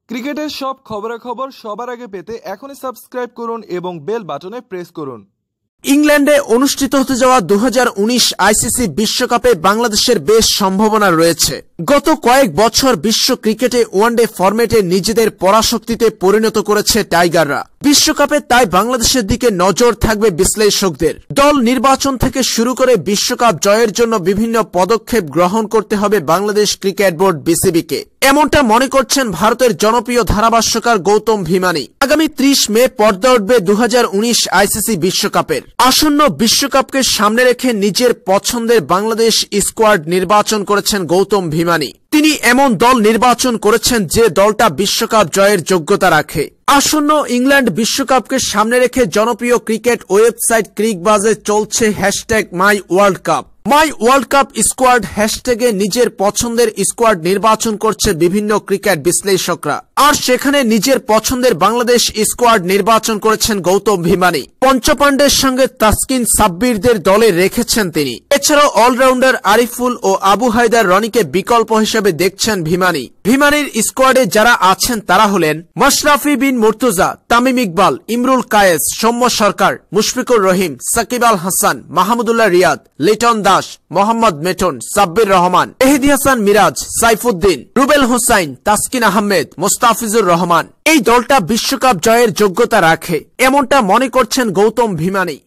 ক্রিকেটের সব খবরাখবর সবার আগে পেতে এখনই সাবস্ক্রাইব করুন এবং বেল বাটনে প্রেস করুন। ইংল্যান্ডে অনুষ্ঠিত হতে যাওয়া 2019 আইসিসি বিশ্বকাপে বাংলাদেশের বেশ সম্ভাবনা রয়েছে। গত কয়েক বছর বিশ্ব ক্রিকেটে ওয়ানডে ফরম্যাটে নিজেদের পরাশক্তিতে পরিণত করেছে টাইগাররা। বিশ্বকাপে তাই বাংলাদেশের দিকে নজর থাকবে বিশ্লেষকদের। দল নির্বাচন থেকে শুরু করে বিশ্বকাপ জয়ের জন্য বিভিন্ন পদক্ষেপ গ্রহণ করতে হবে বাংলাদেশ ক্রিকেট বোর্ড বিসিবিকে, এমনটা মনে করছেন ভারতের জনপ্রিয় ধারাভাষ্যকার গৌতম ভিমানি। আগামী 30 মে পর্দা উঠবে 2019 আইসিসি বিশ্বকাপের। আসন্ন বিশ্বকাপকে সামনে রেখে নিজের পছন্দের বাংলাদেশ স্কোয়াড নির্বাচন করেছেন গৌতম ভিমানি। তিনি এমন দল নির্বাচন করেছেন যে দলটা বিশ্বকাপ জয়ের যোগ্যতা রাখে। আসন্ন ইংল্যান্ড বিশ্বকাপকে সামনে রেখে জনপ্রিয় ক্রিকেট ওয়েবসাইট ক্রিকবাজে চলছে #মাইওয়ার্ল্ডকাপ। মাই ওয়ার্ল্ড কাপ স্কোয়াড হ্যাশট্যাগে নিজের পছন্দের স্কোয়াড নির্বাচন করছে বিভিন্ন ক্রিকেট বিশ্লেষকরা, আর সেখানে নিজের পছন্দের বাংলাদেশ স্কোয়াড নির্বাচন করেছেন গৌতম ভিমানি। পঞ্চপাণ্ডের সঙ্গে তাসকিন সাব্বিরদের দলে রেখেছেন তিনি। এছাড়াও অলরাউন্ডার আরিফুল ও আবু হায়দার রনিকে বিকল্প হিসেবে দেখছেন ভিমানি। ভিমানির স্কোয়াডে যারা আছেন তারা হলেন মাশরাফি বিন মুর্তজা, তামিম ইকবাল, ইমরুল কায়েস, সৌম্য সরকার, মুশফিকুর রহিম, সাকিব আল হাসান, মাহমুদুল্লাহ রিয়াদ, লিটন দাস, মোহাম্মদ মেটন, সাব্বির রহমান, মেহেদী হাসান মিরাজ, সাইফুদ্দিন, রুবেল হোসাইন, তাসকিন আহমেদ, মোস্তাফিজুর রহমান। এই দলটা বিশ্বকাপ জয়ের যোগ্যতা রাখে, এমনটা মনে করছেন গৌতম ভিমানি।